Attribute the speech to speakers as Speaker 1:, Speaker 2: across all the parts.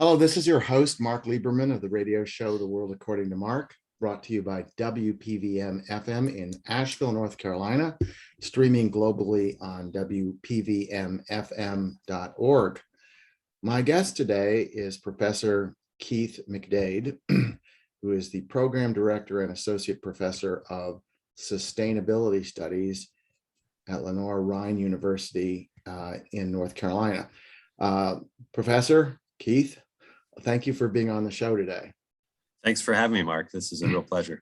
Speaker 1: Hello, this is your host, Mark Lieberman of the radio show The World According to Mark, brought to you by WPVM FM in Asheville, North Carolina, streaming globally on WPVMFM.org. My guest today is Professor Keith McDade, who is the Program Director and Associate Professor of Sustainability Studies at Lenoir-Rhyne University in North Carolina. Professor Keith, thank you for being on the show today.
Speaker 2: Thanks for having me, Mark. This is a real pleasure.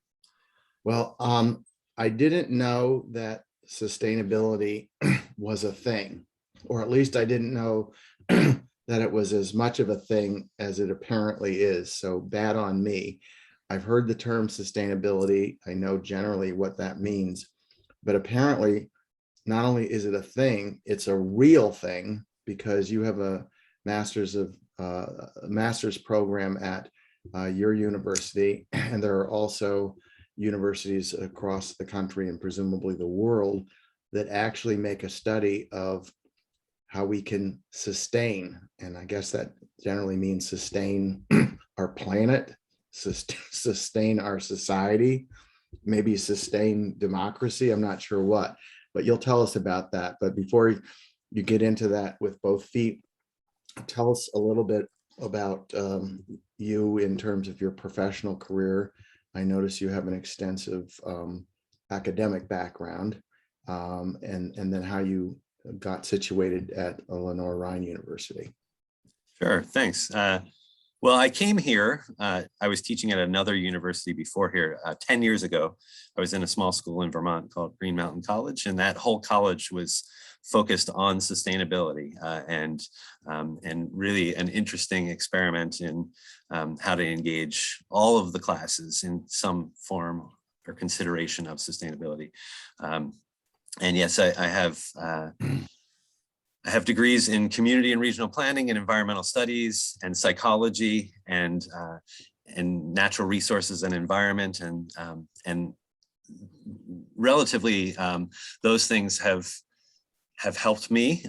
Speaker 1: Well, I didn't know that sustainability was a thing, or at least I didn't know that it was as much of a thing as it apparently is. So bad on me. I've heard the term sustainability. I know generally what that means, but apparently not only is it a thing, it's a real thing, because you have a master's program at your university, and there are also universities across the country and presumably the world that actually make a study of how we can sustain, and I guess that generally means sustain our planet, sustain our society, maybe sustain democracy. I'm not sure what, but you'll tell us about that. But before you get into that with both feet, tell us a little bit about you in terms of your professional career. I notice you have an extensive academic background, and then how you got situated at Lenoir-Rhyne University.
Speaker 2: Sure, thanks. Well, I came here, I was teaching at another university before here 10 years ago. I was in a small school in Vermont called Green Mountain College, and that whole college was focused on sustainability and really an interesting experiment in how to engage all of the classes in some form or consideration of sustainability. And yes, I have degrees in community and regional planning and environmental studies and psychology and natural resources and environment, and relatively those things have helped me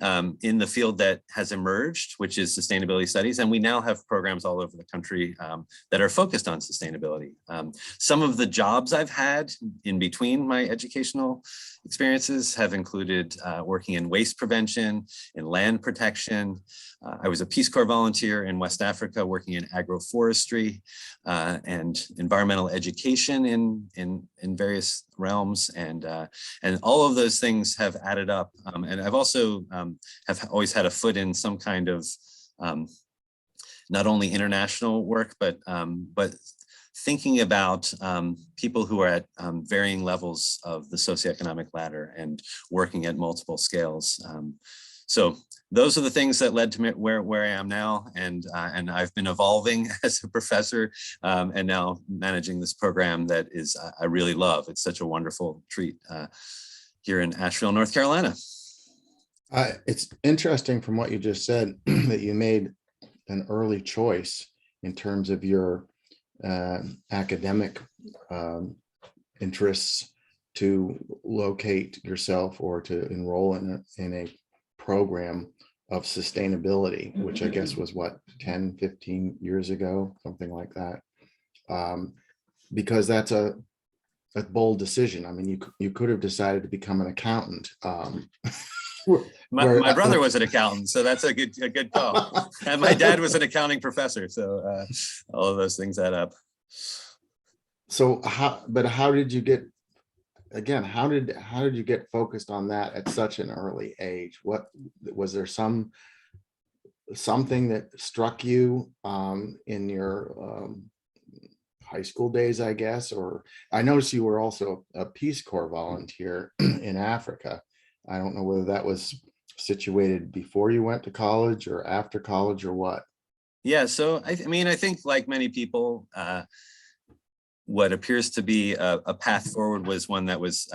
Speaker 2: in the field that has emerged, which is sustainability studies. And we now have programs all over the country that are focused on sustainability. Some of the jobs I've had in between my educational experiences have included working in waste prevention, in land protection. I was a Peace Corps volunteer in West Africa, working in agroforestry and environmental education in various realms, and all of those things have added up. And I've also have always had a foot in some kind of not only international work, but thinking about people who are at varying levels of the socioeconomic ladder and working at multiple scales. So those are the things that led to me where I am now, and I've been evolving as a professor, and now managing this program that is I really love. It's such a wonderful treat here in Asheville, North Carolina.
Speaker 1: It's interesting from what you just said that you made an early choice in terms of your academic interests to locate yourself or to enroll in a program of sustainability, which I guess was what, 10, 15 years ago, something like that. Because that's a bold decision. I mean, you could have decided to become an accountant.
Speaker 2: My brother was an accountant, so that's a good call. And my dad was an accounting professor, so all of those things add up.
Speaker 1: So how did you get, again, how did you get focused on that at such an early age? What was there something that struck you in your high school days, I guess? Or I noticed you were also a Peace Corps volunteer in Africa. I don't know whether that was situated before you went to college or after college or what.
Speaker 2: Yeah, so I mean, I think like many people, what appears to be a path forward was one that was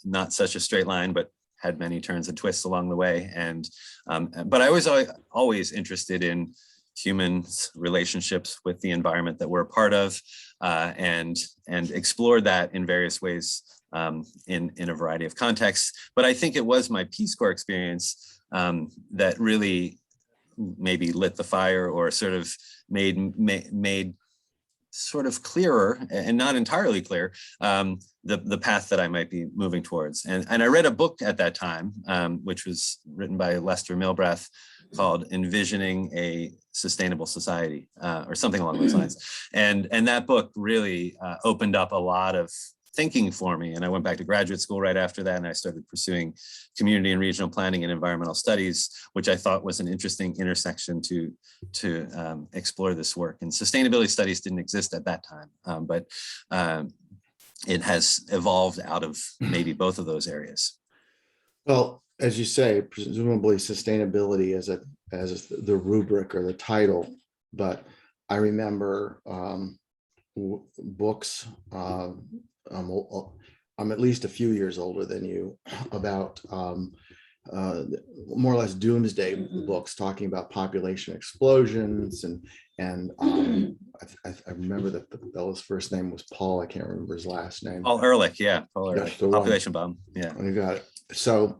Speaker 2: not such a straight line, but had many turns and twists along the way. And but I was always interested in humans' relationships with the environment that we're a part of, and explored that in various ways in a variety of contexts. But I think it was my Peace Corps experience that really maybe lit the fire or sort of made sort of clearer and not entirely clear the path that I might be moving towards. And I read a book at that time, which was written by Lester Milbrath, called Envisioning a Sustainable Society, or something along those lines. And that book really opened up a lot of thinking for me. And I went back to graduate school right after that, and I started pursuing community and regional planning and environmental studies, which I thought was an interesting intersection to explore this work. And sustainability studies didn't exist at that time, but it has evolved out of maybe both of those areas.
Speaker 1: Well, as you say, presumably sustainability as the rubric or the title, but I remember books. I'm at least a few years older than you, about more or less doomsday books talking about population explosions, and I remember that the fellow's first name was Paul. I can't remember his last name.
Speaker 2: Paul Ehrlich, yeah, Paul Ehrlich, population bomb, yeah.
Speaker 1: You got it. So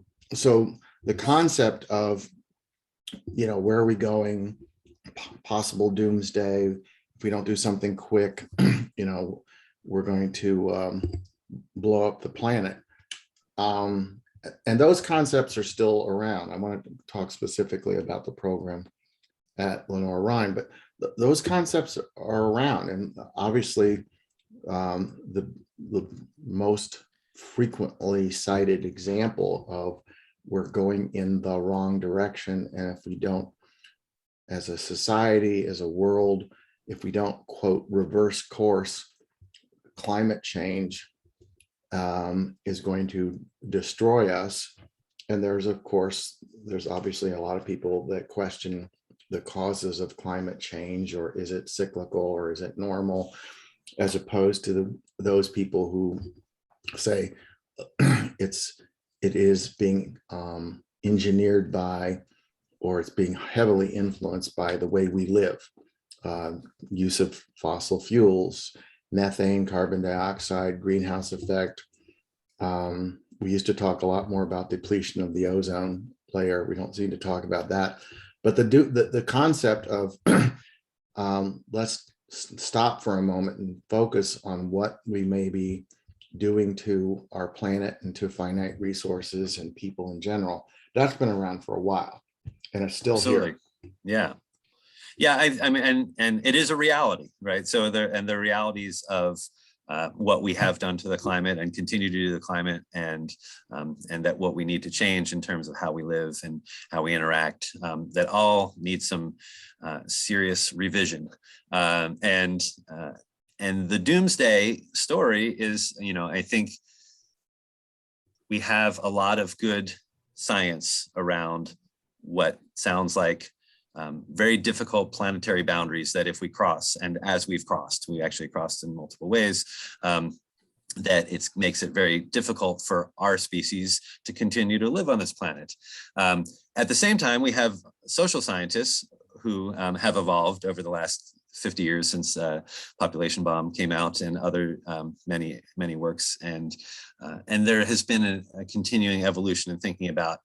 Speaker 1: the concept of, where are we going? Possible doomsday. If we don't do something quick, we're going to blow up the planet. And those concepts are still around. I want to talk specifically about the program at Lenoir-Rhyne, but those concepts are around. And obviously, the most frequently cited example of we're going in the wrong direction. And if we don't, as a society, as a world, if we don't, quote, reverse course, climate change is going to destroy us. And there's obviously a lot of people that question the causes of climate change, or is it cyclical, or is it normal, as opposed to those people who say it is being engineered by, or it's being heavily influenced by the way we live, use of fossil fuels, methane, carbon dioxide, greenhouse effect. We used to talk a lot more about depletion of the ozone layer. We don't seem to talk about that. But the concept of let's stop for a moment and focus on what we may be doing to our planet and to finite resources and people in general, that's been around for a while, and it's still here.
Speaker 2: Yeah. Yeah, I mean, and it is a reality, right? So the realities of what we have done to the climate and continue to do to the climate, and that what we need to change in terms of how we live and how we interact, that all need some serious revision. And the doomsday story is, I think we have a lot of good science around what sounds like very difficult planetary boundaries that if we cross, and as we've crossed, we actually crossed in multiple ways, that it makes it very difficult for our species to continue to live on this planet. At the same time, we have social scientists who have evolved over the last 50 years since Population Bomb came out, and other many works, and there has been a continuing evolution in thinking about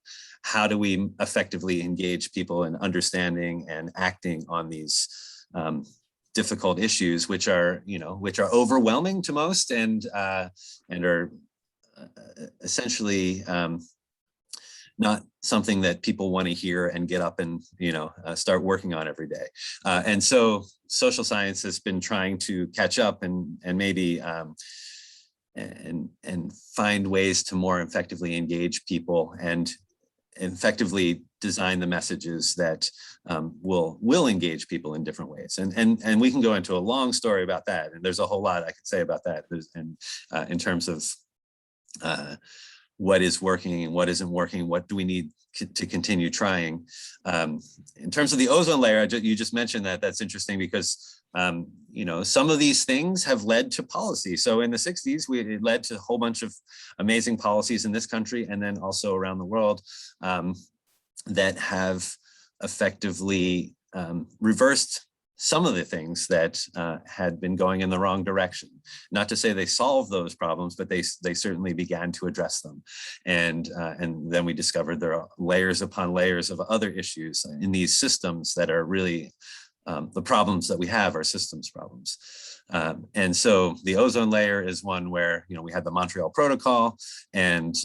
Speaker 2: how do we effectively engage people in understanding and acting on these difficult issues, which are overwhelming to most, and are essentially not something that people want to hear and get up and start working on every day. And so social science has been trying to catch up and maybe and find ways to more effectively engage people and effectively design the messages that will engage people in different ways. And we can go into a long story about that. And there's a whole lot I could say about that. In terms of what is working and what isn't working, what do we need to continue trying. In terms of the ozone layer, you just mentioned that. That's interesting because some of these things have led to policy. So in the 60s, it led to a whole bunch of amazing policies in this country and then also around the world that have effectively reversed some of the things that had been going in the wrong direction. Not to say they solved those problems, but they certainly began to address them. And then we discovered there are layers upon layers of other issues in these systems that are really the problems that we have are systems problems. And so the ozone layer is one where, we had the Montreal Protocol and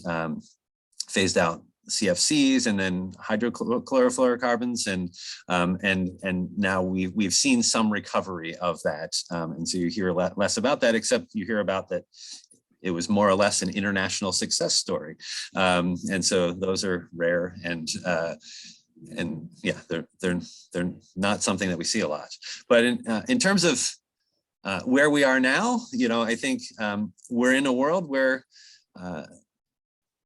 Speaker 2: phased out CFCs and then hydrochlorofluorocarbons, and now we've seen some recovery of that, and so you hear less about that, except you hear about that it was more or less an international success story, and so those are rare, and yeah, they're not something that we see a lot. But in terms of where we are now, I think we're in a world where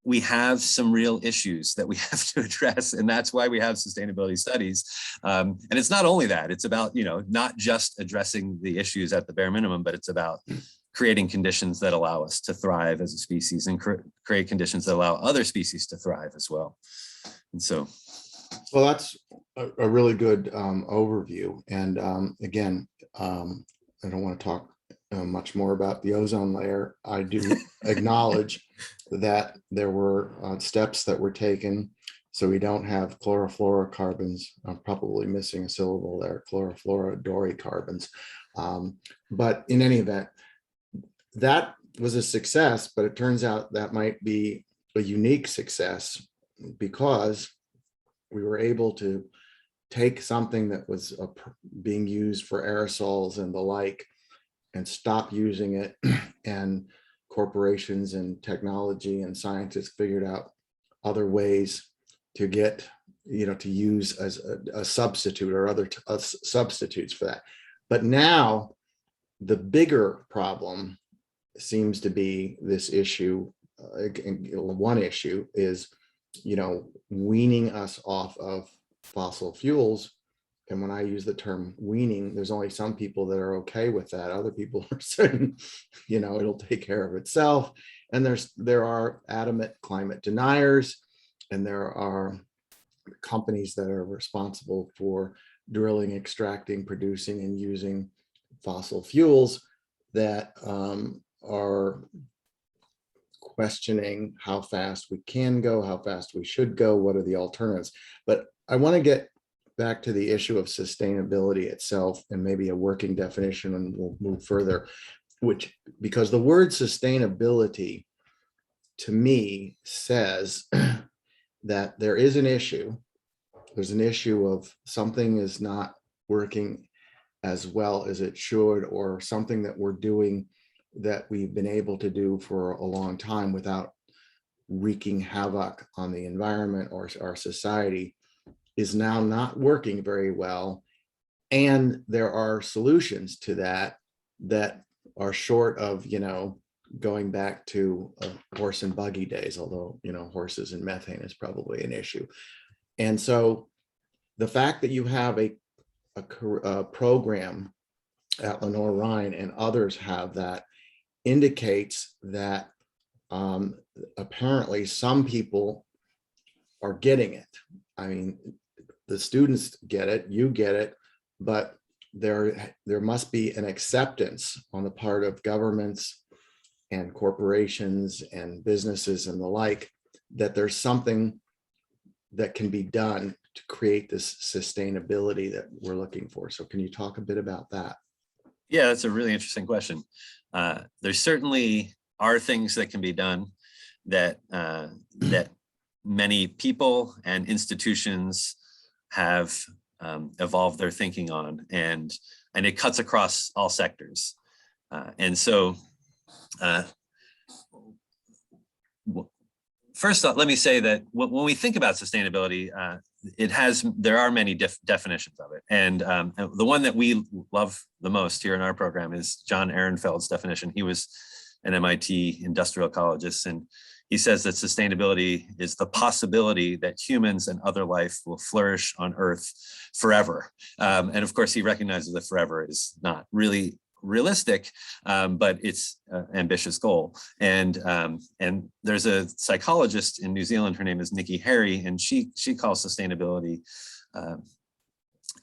Speaker 2: we have some real issues that we have to address, and that's why we have sustainability studies. And it's not only that, it's about, not just addressing the issues at the bare minimum, but it's about creating conditions that allow us to thrive as a species and create conditions that allow other species to thrive as well. And so.
Speaker 1: Well, that's a really good overview. And again, I don't want to talk much more about the ozone layer. I do acknowledge that there were steps that were taken so we don't have chlorofluorocarbons. I'm probably missing a syllable there, chlorofluorocarbons. But in any event, that was a success, but it turns out that might be a unique success because we were able to take something that was being used for aerosols and the like and stop using it, and corporations and technology and scientists figured out other ways to get, to use as a substitute or other substitutes for that. But now the bigger problem seems to be this issue. One issue is, weaning us off of fossil fuels. And when I use the term weaning, there's only some people that are okay with that. Other people are saying, it'll take care of itself. And there are adamant climate deniers, and there are companies that are responsible for drilling, extracting, producing, and using fossil fuels that are questioning how fast we can go, how fast we should go, what are the alternatives. But I want to get back to the issue of sustainability itself and maybe a working definition, and we'll move further, because the word sustainability to me says that there is an issue. There's an issue of something is not working as well as it should, or something that we're doing that we've been able to do for a long time without wreaking havoc on the environment or our society is now not working very well. And there are solutions to that are short of, going back to horse and buggy days, although, horses and methane is probably an issue. And so the fact that you have a program at Lenoir-Rhyne and others have that indicates that apparently some people are getting it. I mean, the students get it, you get it, but there must be an acceptance on the part of governments and corporations and businesses and the like, that there's something that can be done to create this sustainability that we're looking for. So can you talk a bit about that?
Speaker 2: Yeah, that's a really interesting question. There certainly are things that can be done that that many people and institutions have evolved their thinking on, and it cuts across all sectors. And so first off, let me say that when we think about sustainability, there are many definitions of it. And the one that we love the most here in our program is John Ehrenfeld's definition. He was an MIT industrial ecologist, and he says that sustainability is the possibility that humans and other life will flourish on Earth forever. And of course, he recognizes that forever is not really realistic, but it's an ambitious goal. And there's a psychologist in New Zealand, her name is Nikki Harry, and she calls sustainability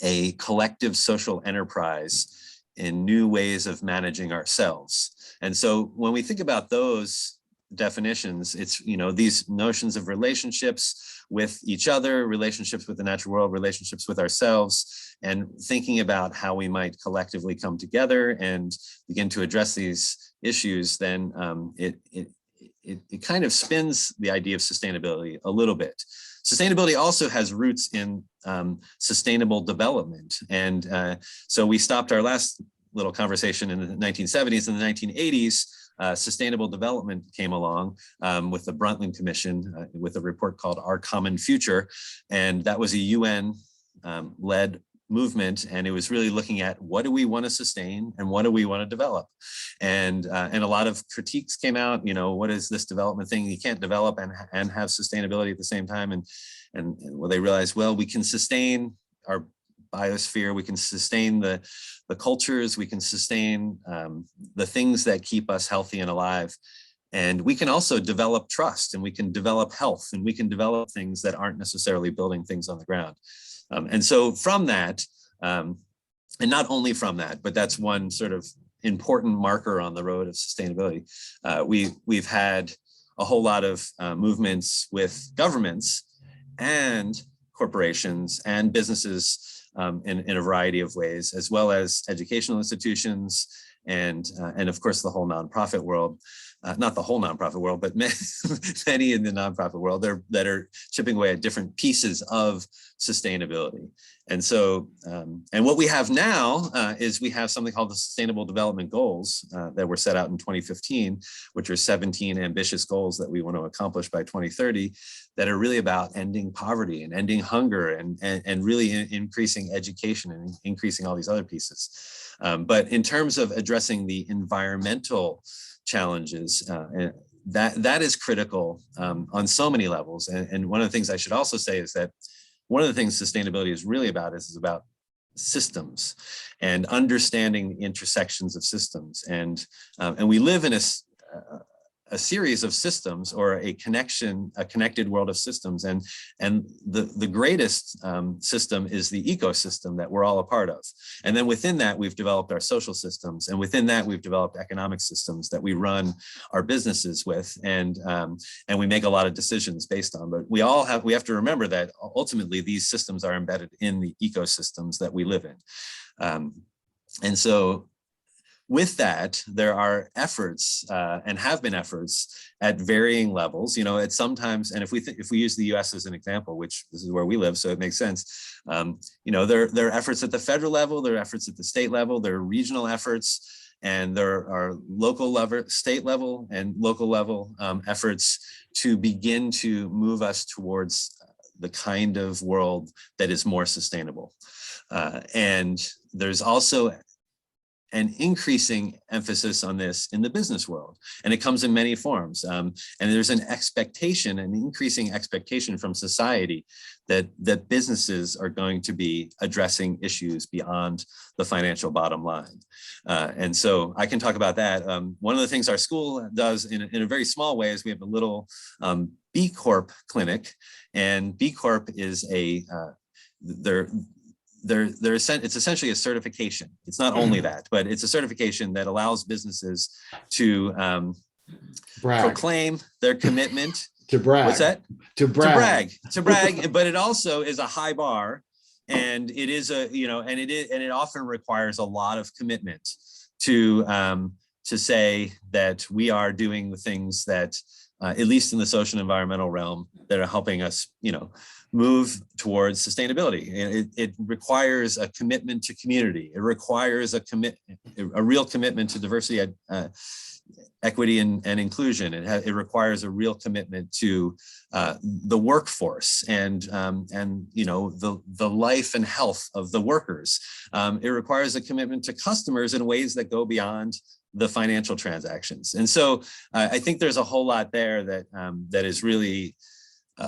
Speaker 2: a collective social enterprise in new ways of managing ourselves. And so when we think about those definitions, it's, these notions of relationships with each other, relationships with the natural world, relationships with ourselves, and thinking about how we might collectively come together and begin to address these issues, then it kind of spins the idea of sustainability a little bit. Sustainability also has roots in sustainable development. And so we stopped our last little conversation in the 1970s. In the 1980s, sustainable development came along with the Brundtland Commission with a report called Our Common Future. And that was a UN led movement, and it was really looking at what do we want to sustain and what do we want to develop, and a lot of critiques came out. What is this development thing? You can't develop and have sustainability at the same time. And well, they realized, well, we can sustain our biosphere, we can sustain the cultures, we can sustain the things that keep us healthy and alive. And we can also develop trust, and we can develop health, and we can develop things that aren't necessarily building things on the ground. And so from that, and not only from that, but that's one sort of important marker on the road of sustainability. We've had a whole lot of movements with governments and corporations and businesses in a variety of ways, as well as educational institutions and of course the whole nonprofit world. Not the whole nonprofit world, but many in the nonprofit world that are chipping away at different pieces of sustainability. And so, and what we have now is we have something called the Sustainable Development Goals that were set out in 2015, which are 17 ambitious goals that we want to accomplish by 2030, that are really about ending poverty and ending hunger and really increasing education and increasing all these other pieces. But in terms of addressing the environmental challenges, that is critical on so many levels. And one of the things I should also say is that one of the things sustainability is really about is about systems and understanding the intersections of systems. And we live in a series of systems, or a connected world of systems. And the greatest system is the ecosystem that we're all a part of. And then within that, we've developed our social systems. And within that, we've developed economic systems that we run our businesses with. And we make a lot of decisions based on. But we have to remember that ultimately these systems are embedded in the ecosystems that we live in. And so with that, there are efforts and have been efforts at varying levels. At sometimes, and if we use the U.S. as an example, which this is where we live, so it makes sense. There are efforts at the federal level, there are efforts at the state level, there are regional efforts, and there are local level, state level, and local level efforts to begin to move us towards the kind of world that is more sustainable. And there's also an increasing emphasis on this in the business world. And it comes in many forms. And there's an increasing expectation from society that businesses are going to be addressing issues beyond the financial bottom line. And so I can talk about that. One of the things our school does in a very small way is we have a little B Corp clinic. And B Corp is it's essentially a certification. It's not only that, but it's a certification that allows businesses to proclaim their commitment.
Speaker 1: To brag.
Speaker 2: What's that?
Speaker 1: To brag.
Speaker 2: To brag. But it also is a high bar, and it is and it often requires a lot of commitment to say that we are doing the things that, at least in the social and environmental realm, that are helping us, move towards sustainability. It requires a commitment to community. It requires a real commitment to diversity, equity, and inclusion. It requires a real commitment to the workforce and the life and health of the workers. It requires a commitment to customers in ways that go beyond the financial transactions. And so I think there's a whole lot there that is really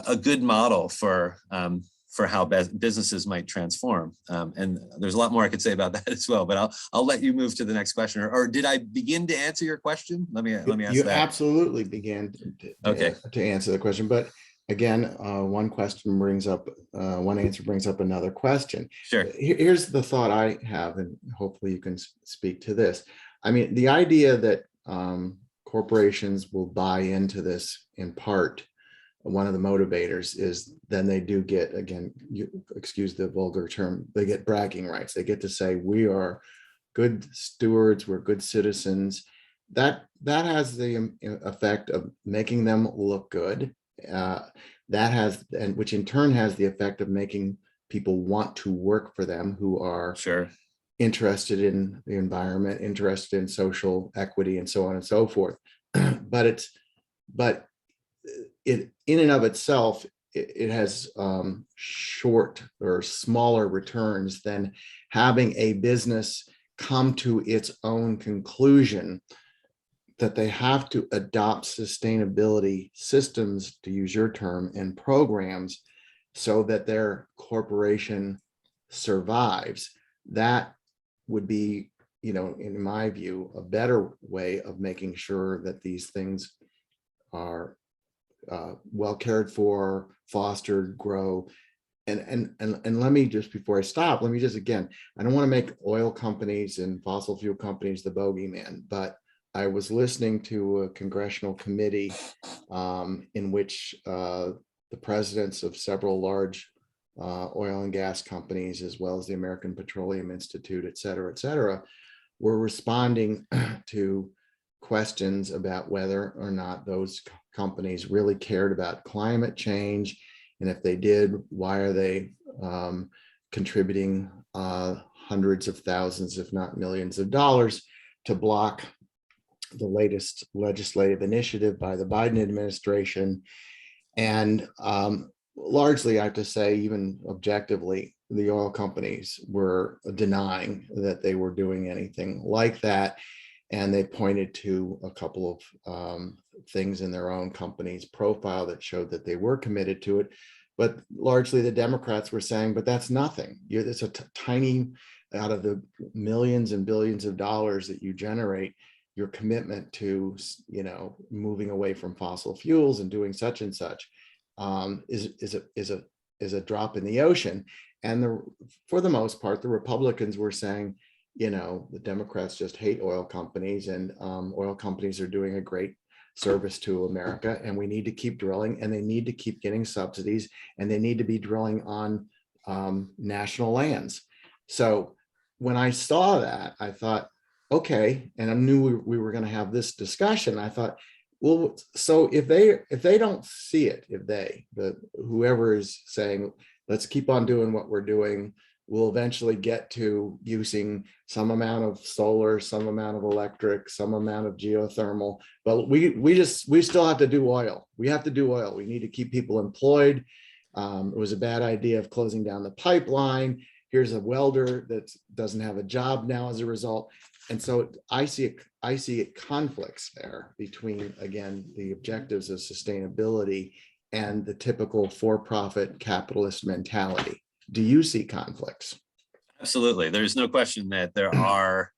Speaker 2: a good model for how businesses might transform. And there's a lot more I could say about that as well, but I'll let you move to the next question. Or did I begin to answer your question? Let me ask
Speaker 1: you
Speaker 2: that.
Speaker 1: Absolutely began to answer the question. But again, one question brings up, one answer brings up another question.
Speaker 2: Sure.
Speaker 1: Here's the thought I have, and hopefully you can speak to this. I mean, the idea that corporations will buy into this in part, one of the motivators is then they do get, again, you excuse the vulgar term, they get bragging rights. They get to say, we are good stewards, we're good citizens. That has the effect of making them look good. That has, and which in turn has the effect of making people want to work for them who are
Speaker 2: Sure.
Speaker 1: interested in the environment, interested in social equity, and so on and so forth. But it in and of itself, it has short or smaller returns than having a business come to its own conclusion that they have to adopt sustainability systems, to use your term, and programs so that their corporation survives. That would be, in my view, a better way of making sure that these things are well cared for, fostered, grow. And let me just, before I stop, let me just, again, I don't want to make oil companies and fossil fuel companies the bogeyman, but I was listening to a congressional committee in which the presidents of several large oil and gas companies, as well as the American Petroleum Institute, et cetera, were responding to questions about whether or not those companies really cared about climate change. And if they did, why are they contributing hundreds of thousands, if not millions of dollars to block the latest legislative initiative by the Biden administration? And largely, I have to say, even objectively, the oil companies were denying that they were doing anything like that. And they pointed to a couple of things in their own company's profile that showed that they were committed to it. But largely the Democrats were saying, but that's nothing. It's a tiny, out of the millions and billions of dollars that you generate, your commitment to, moving away from fossil fuels and doing such and such is a drop in the ocean. And for the most part, the Republicans were saying, the Democrats just hate oil companies, and oil companies are doing a great service to America, and we need to keep drilling, and they need to keep getting subsidies, and they need to be drilling on national lands. So when I saw that, I thought, okay, and I knew we were going to have this discussion. I thought, well, so if they don't see it, whoever is saying, let's keep on doing what we're doing, we'll eventually get to using some amount of solar, some amount of electric, some amount of geothermal, but we still have to do oil. We have to do oil. We need to keep people employed. It was a bad idea of closing down the pipeline. Here's a welder that doesn't have a job now as a result. And so I see conflicts there between, again, the objectives of sustainability and the typical for-profit capitalist mentality. Do you see conflicts?
Speaker 2: Absolutely. There's no question that there are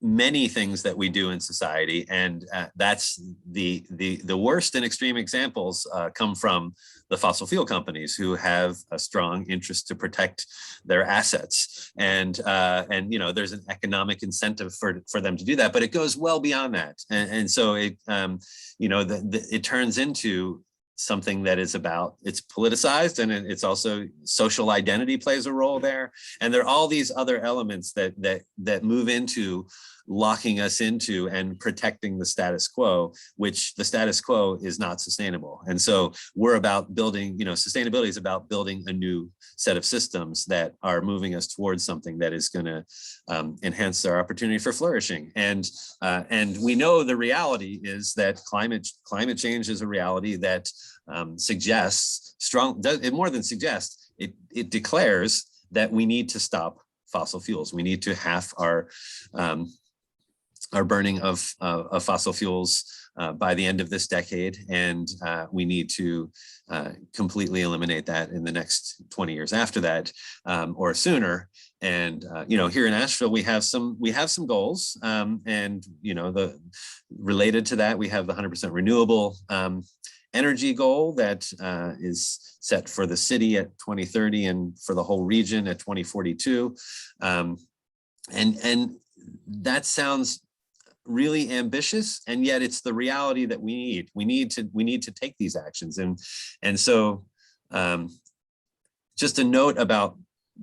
Speaker 2: many things that we do in society, and that's the worst and extreme examples come from the fossil fuel companies, who have a strong interest to protect their assets, and there's an economic incentive for them to do that, but it goes well beyond that, and so it it turns into something that is it's politicized, and it's also social identity plays a role there, and there are all these other elements that move into locking us into and protecting the status quo, which the status quo is not sustainable. And so we're about building, sustainability is about building a new set of systems that are moving us towards something that is going to enhance our opportunity for flourishing. And we know the reality is that climate change is a reality that suggests more than suggests, it declares that we need to stop fossil fuels. We need to halve our burning of fossil fuels by the end of this decade, and we need to completely eliminate that in the next 20 years after that, or sooner. And here in Asheville, we have some goals, and related to that, we have the 100% renewable energy goal that is set for the city at 2030 and for the whole region at 2042. And that sounds really ambitious, and yet it's the reality that we need. We need to take these actions. And so just a note about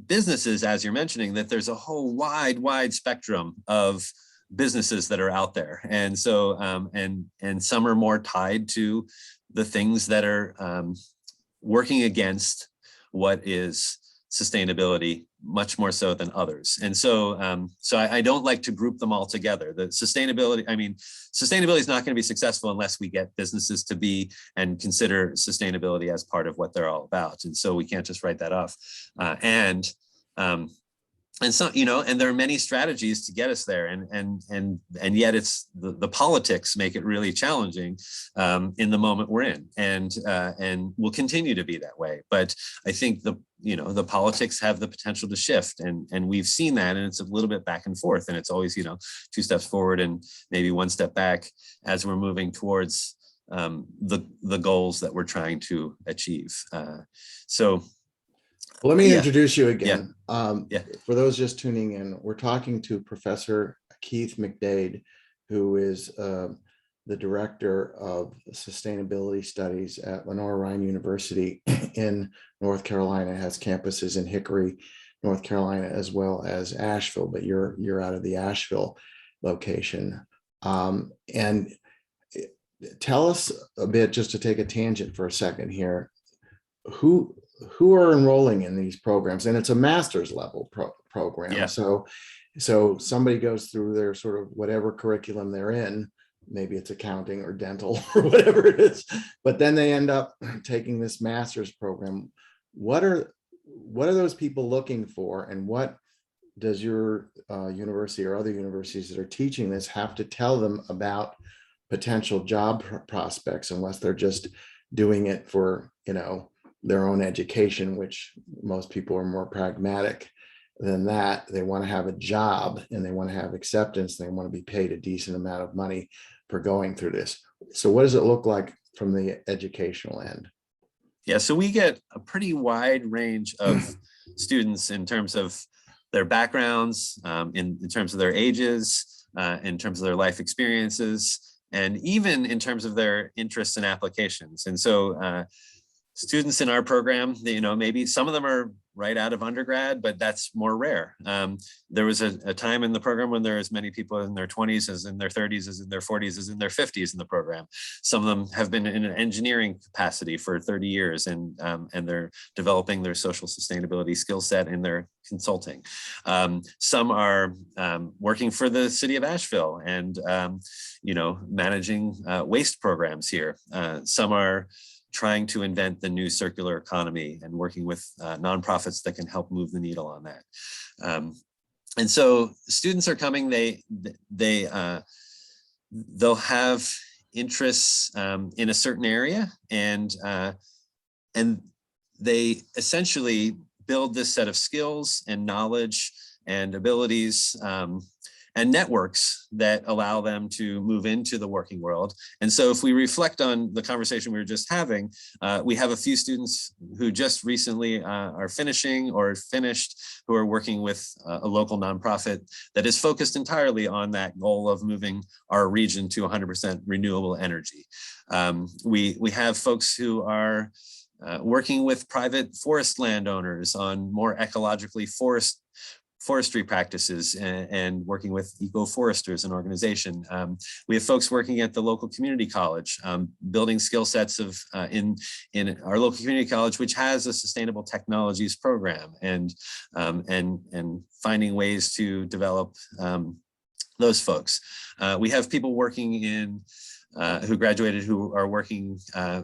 Speaker 2: businesses, as you're mentioning, that there's a whole wide spectrum of businesses that are out there. And so and some are more tied to the things that are working against what is sustainability, much more so than others. And so so I don't like to group them all together. The sustainability, I mean, sustainability is not going to be successful unless we get businesses to be and consider sustainability as part of what they're all about. And so we can't just write that off. And so, you know, and there are many strategies to get us there, and yet it's the politics make it really challenging in the moment we're in, and will continue to be that way. But I think the politics have the potential to shift, and we've seen that, and it's a little bit back and forth, and it's always, you know, 2 steps forward and maybe 1 step back as we're moving towards the goals that we're trying to achieve. So.
Speaker 1: Let me introduce you again.
Speaker 2: Yeah.
Speaker 1: For those just tuning in, we're talking to Professor Keith McDade, who is the Director of Sustainability Studies at Lenoir-Rhyne University in North Carolina. It has campuses in Hickory, North Carolina, as well as Asheville, but you're out of the Asheville location. And tell us a bit, just to take a tangent for a second here, who are enrolling in these programs, and it's a master's level program.
Speaker 2: Yeah.
Speaker 1: So somebody goes through their sort of whatever curriculum they're in, maybe it's accounting or dental or whatever it is, but then they end up taking this master's program. What are those people looking for, and what does your university or other universities that are teaching this have to tell them about potential job prospects, unless they're just doing it for, you know, their own education, which most people are more pragmatic than that. They want to have a job, and they want to have acceptance. They want to be paid a decent amount of money for going through this. So what does it look like from the educational end?
Speaker 2: Yeah, so we get a pretty wide range of students in terms of their backgrounds, in terms of their ages, in terms of their life experiences, and even in terms of their interests and applications. And so students in our program, you know, maybe some of them are right out of undergrad, but that's more rare. There was a time in the program when there was as many people in their 20s as in their 30s, as in their 40s, as in their 50s in the program. Some of them have been in an engineering capacity for 30 years, and they're developing their social sustainability skill set in their consulting. Some are working for the city of Asheville and, you know, managing waste programs here. Some are trying to invent the new circular economy and working with nonprofits that can help move the needle on that. And so students are coming, they'll have interests in a certain area, and they essentially build this set of skills and knowledge and abilities and networks that allow them to move into the working world. And so if we reflect on the conversation we were just having, we have a few students who just recently are finishing or finished, who are working with a local nonprofit that is focused entirely on that goal of moving our region to 100% renewable energy. We have folks who are working with private forest landowners on more ecologically forestry practices and working with eco-foresters, an organization. We have folks working at the local community college, building skill sets of in our local community college, which has a sustainable technologies program, and finding ways to develop those folks. We have people working in who graduated, who are working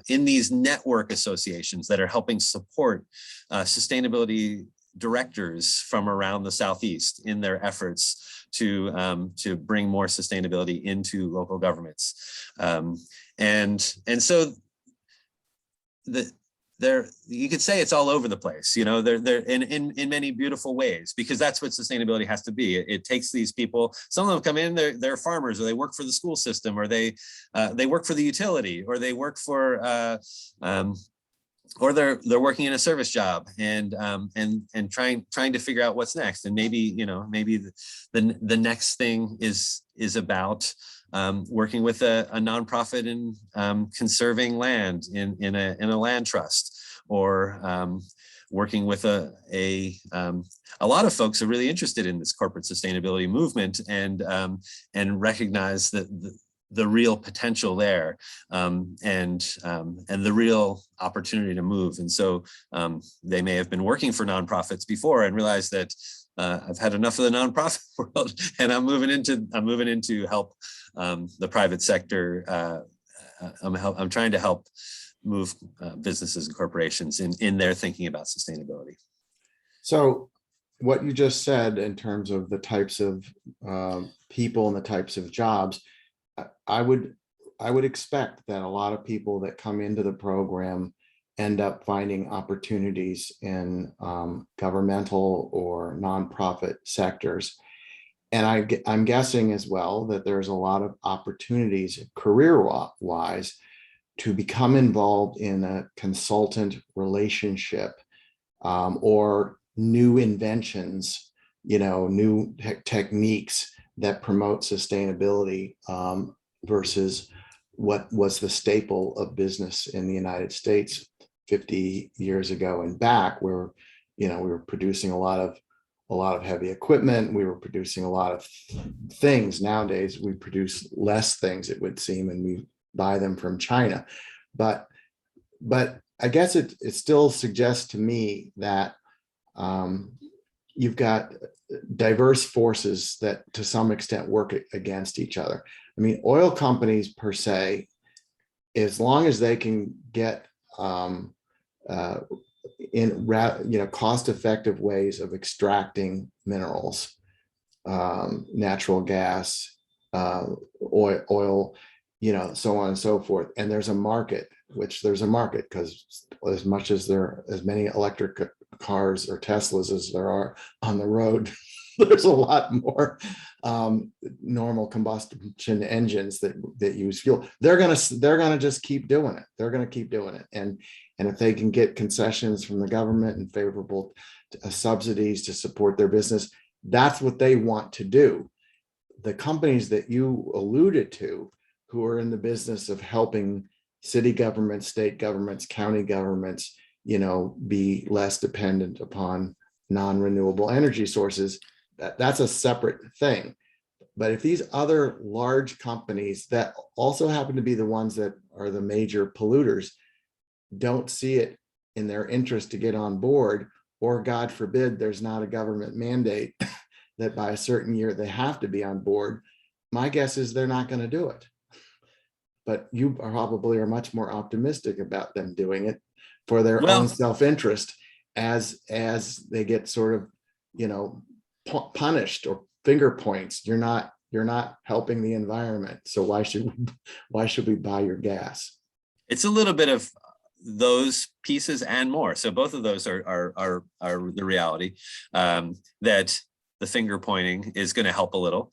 Speaker 2: in these network associations that are helping support sustainability directors from around the Southeast in their efforts to bring more sustainability into local governments. And so you could say it's all over the place, they're in many beautiful ways, because that's what sustainability has to be. It takes these people, some of them come in, they're farmers, or they work for the school system, or they work for the utility, or they work for or they're working in a service job, and trying to figure out what's next. And maybe the next thing is about working with a nonprofit in conserving land in a land trust, or working with a lot of folks are really interested in this corporate sustainability movement, and recognize that the real potential there, and the real opportunity to move. And so they may have been working for nonprofits before and realize that I've had enough of the nonprofit world, and I'm moving into help the private sector. I'm trying to help move businesses and corporations in their thinking about sustainability.
Speaker 1: So what you just said in terms of the types of people and the types of jobs, I would expect that a lot of people that come into the program end up finding opportunities in governmental or nonprofit sectors. And I'm guessing as well that there's a lot of opportunities career-wise to become involved in a consultant relationship, or new inventions, new techniques that promote sustainability, versus what was the staple of business in the United States 50 years ago and back, where we were producing a lot of heavy equipment. We were producing a lot of things. Nowadays, we produce less things, it would seem, and we buy them from China. But I guess it still suggests to me that you've got diverse forces that to some extent work against each other. I mean, oil companies per se, as long as they can get cost-effective ways of extracting minerals, natural gas, oil, so on and so forth. And there's a market, because as many electric cars or Teslas as there are on the road, there's a lot more normal combustion engines that use fuel. They're gonna just keep doing it. They're gonna keep doing it. And if they can get concessions from the government and favorable subsidies to support their business, that's what they want to do. The companies that you alluded to, who are in the business of helping city governments, state governments, county governments, be less dependent upon non-renewable energy sources, that's a separate thing. But if these other large companies that also happen to be the ones that are the major polluters don't see it in their interest to get on board, or God forbid, there's not a government mandate that by a certain year they have to be on board, my guess is they're not going to do it. But you probably are much more optimistic about them doing it for their own self-interest, as they get sort of, punished or finger points. You're not helping the environment. So why should we buy your gas?
Speaker 2: It's a little bit of those pieces and more. So both of those are the reality, that the finger pointing is going to help a little.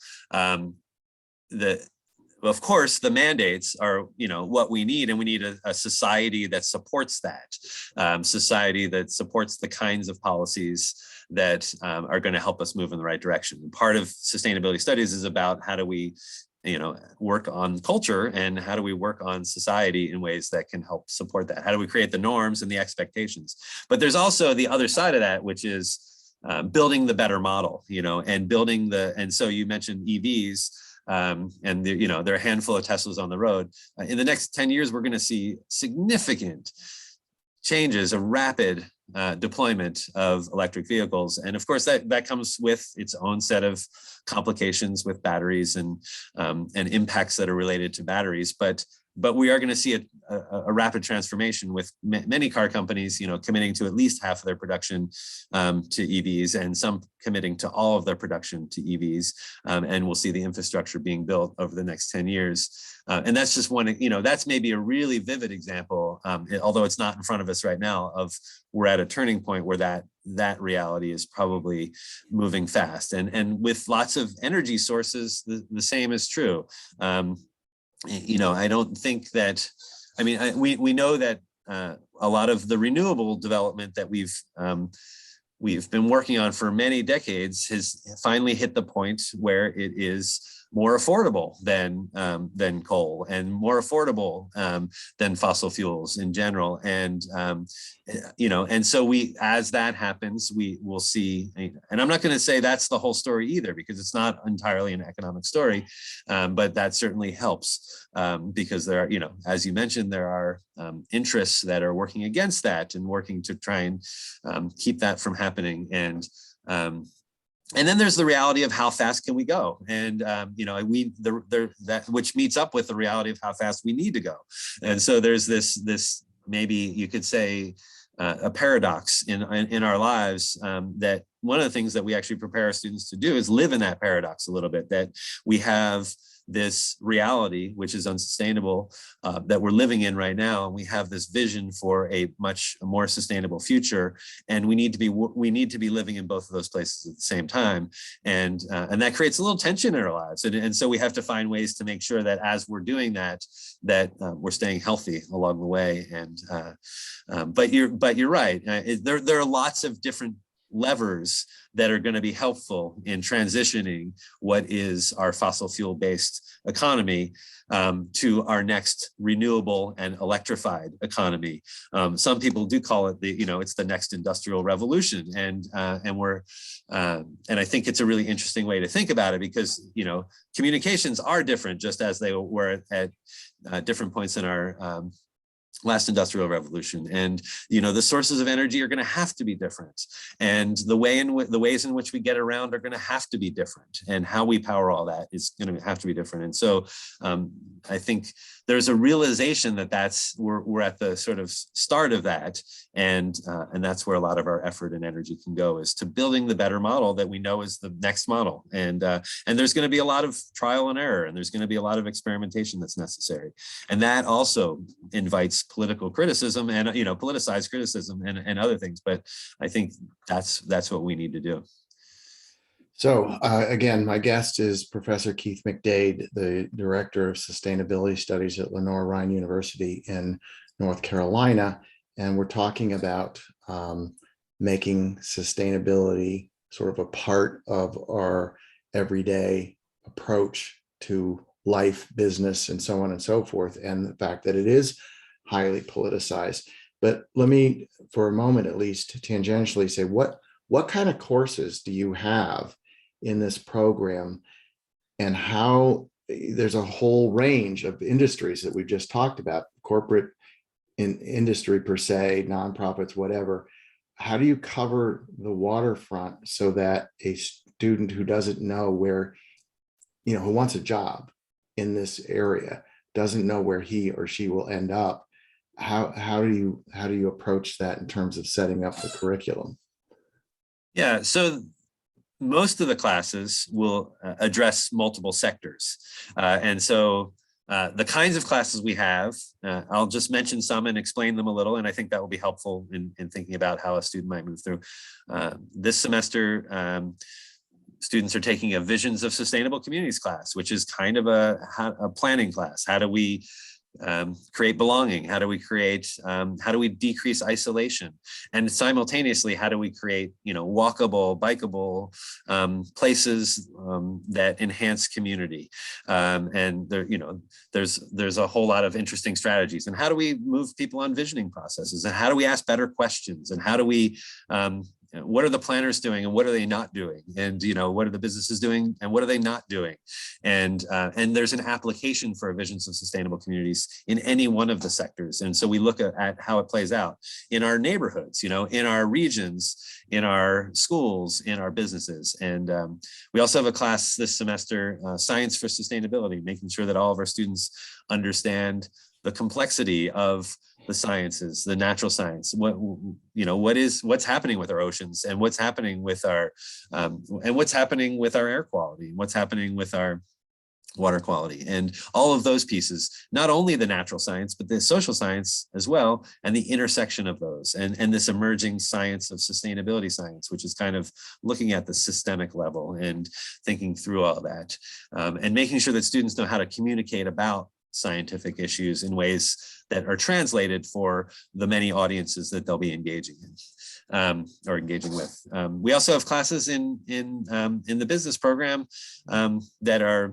Speaker 2: Of course, the mandates are, what we need, and we need a society that supports that, society that supports the kinds of policies that are going to help us move in the right direction. And part of sustainability studies is about how do we, work on culture, and how do we work on society in ways that can help support that? How do we create the norms and the expectations? But there's also the other side of that, which is building the better model, and building and so you mentioned EVs. And there are a handful of Teslas on the road. In the next 10 years, we're going to see significant changes, a rapid deployment of electric vehicles. And of course, that comes with its own set of complications with batteries and impacts that are related to batteries. But but we are going to see a rapid transformation with many car companies, committing to at least half of their production to EVs, and some committing to all of their production to EVs. And we'll see the infrastructure being built over the next 10 years. And that's just one, that's maybe a really vivid example, although it's not in front of us right now, of we're at a turning point where that reality is probably moving fast. And with lots of energy sources, the same is true. I don't think that, we know that a lot of the renewable development that we've been working on for many decades has finally hit the point where it is more affordable than coal, and more affordable than fossil fuels in general. And and so as that happens, we will see. And I'm not going to say that's the whole story either, because it's not entirely an economic story, but that certainly helps because there are, as you mentioned, there are interests that are working against that and working to try and keep that from happening. And then there's the reality of how fast can we go, and that which meets up with the reality of how fast we need to go. And so there's this maybe you could say a paradox in our lives, that one of the things that we actually prepare our students to do is live in that paradox a little bit, that we have this reality, which is unsustainable, that we're living in right now, and we have this vision for a much more sustainable future, and we need to be living in both of those places at the same time, and that creates a little tension in our lives, and so we have to find ways to make sure that as we're doing that we're staying healthy along the way. And but you're right, there are lots of different levers that are going to be helpful in transitioning what is our fossil fuel based economy to our next renewable and electrified economy. Some people do call it it's the next industrial revolution, and I think it's a really interesting way to think about it, because communications are different, just as they were at different points in our last industrial revolution, and the sources of energy are going to have to be different, and the ways in which we get around are going to have to be different, and how we power all that is going to have to be different. And so I think there's a realization that we're at the sort of start of that, and that's where a lot of our effort and energy can go, is to building the better model that we know is the next model. And there's going to be a lot of trial and error, and there's going to be a lot of experimentation that's necessary, and that also invites political criticism and politicized criticism and other things. But I think that's what we need to do.
Speaker 1: So again, my guest is Professor Keith McDade, the Director of Sustainability Studies at Lenoir-Rhyne University in North Carolina. And we're talking about making sustainability sort of a part of our everyday approach to life, business, and so on and so forth, and the fact that it is highly politicized. But let me, for a moment at least, tangentially say, what kind of courses do you have in this program, and how there's a whole range of industries that we've just talked about, corporate industry per se, nonprofits, whatever. How do you cover the waterfront so that a student who doesn't know where, who wants a job in this area, doesn't know where he or she will end up? How do you approach that in terms of setting up the curriculum?
Speaker 2: Yeah, so most of the classes will address multiple sectors. And so the kinds of classes we have, I'll just mention some and explain them a little, and I think that will be helpful in thinking about how a student might move through. This semester, students are taking a Visions of Sustainable Communities class, which is kind of a planning class. How do we create belonging? How do we decrease isolation? And simultaneously, how do we create, walkable, bikeable places that enhance community? And there's a whole lot of interesting strategies. And how do we move people on visioning processes? And how do we ask better questions? And how do we what are the planners doing and what are they not doing? And, what are the businesses doing and what are they not doing? And there's an application for visions of sustainable communities in any one of the sectors. And so we look at how it plays out in our neighborhoods, in our regions, in our schools, in our businesses. And we also have a class this semester, Science for Sustainability, making sure that all of our students understand the complexity of the sciences, the natural science, what's happening with our oceans and what's happening with our air quality, and what's happening with our water quality, and all of those pieces, not only the natural science, but the social science as well, and the intersection of those, and this emerging science of sustainability science, which is kind of looking at the systemic level and thinking through all that, and making sure that students know how to communicate about scientific issues in ways that are translated for the many audiences that they'll be engaging in or engaging with. We also have classes in the business program that are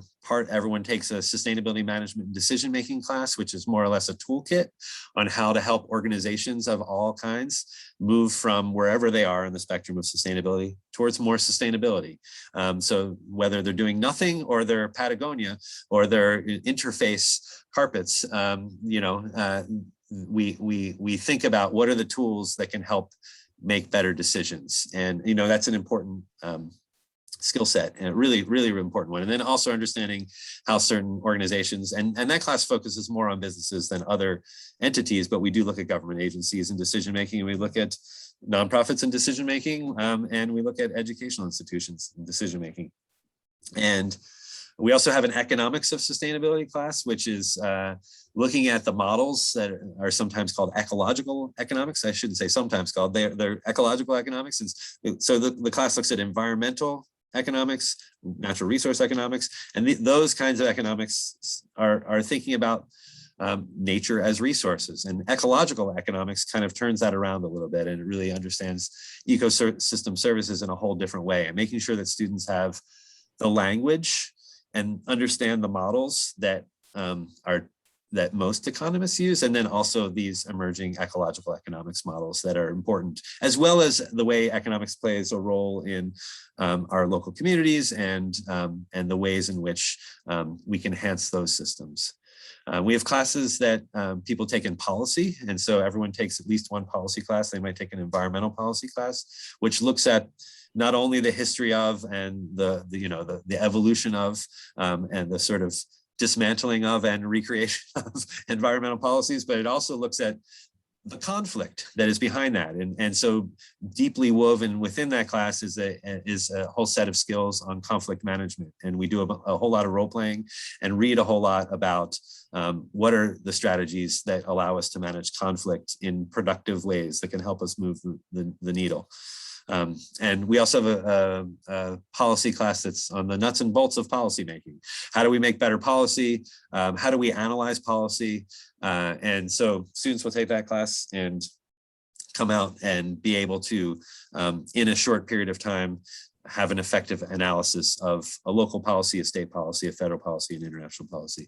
Speaker 2: everyone takes a sustainability management and decision-making class, which is more or less a toolkit on how to help organizations of all kinds move from wherever they are in the spectrum of sustainability towards more sustainability. So whether they're doing nothing or they're Patagonia or they're interface carpets, we think about what are the tools that can help make better decisions. And, that's an important skill set, and a really, really important one. And then also understanding how certain organizations, and that class focuses more on businesses than other entities, but we do look at government agencies and decision-making, and we look at nonprofits and decision-making, and we look at educational institutions and decision-making. And we also have an economics of sustainability class, which is looking at the models that are sometimes called ecological economics. I shouldn't say sometimes called, they're ecological economics. And so the class looks at environmental economics, natural resource economics, and those kinds of economics are thinking about nature as resources. And ecological economics kind of turns that around a little bit, and it really understands ecosystem services in a whole different way, and making sure that students have the language and understand the models that that most economists use, and then also these emerging ecological economics models that are important, as well as the way economics plays a role in our local communities and the ways in which we can enhance those systems. We have classes that people take in policy, and so everyone takes at least one policy class. They might take an environmental policy class, which looks at not only the history of and the evolution of and the sort of dismantling of and recreation of environmental policies, but it also looks at the conflict that is behind that. And so deeply woven within that class is a whole set of skills on conflict management. And we do a whole lot of role playing and read a whole lot about what are the strategies that allow us to manage conflict in productive ways that can help us move the needle. And we also have a policy class that's on the nuts and bolts of policy making. How do we make better policy? How do we analyze policy? And so students will take that class and come out and be able to, in a short period of time, have an effective analysis of a local policy, a state policy, a federal policy, and international policy.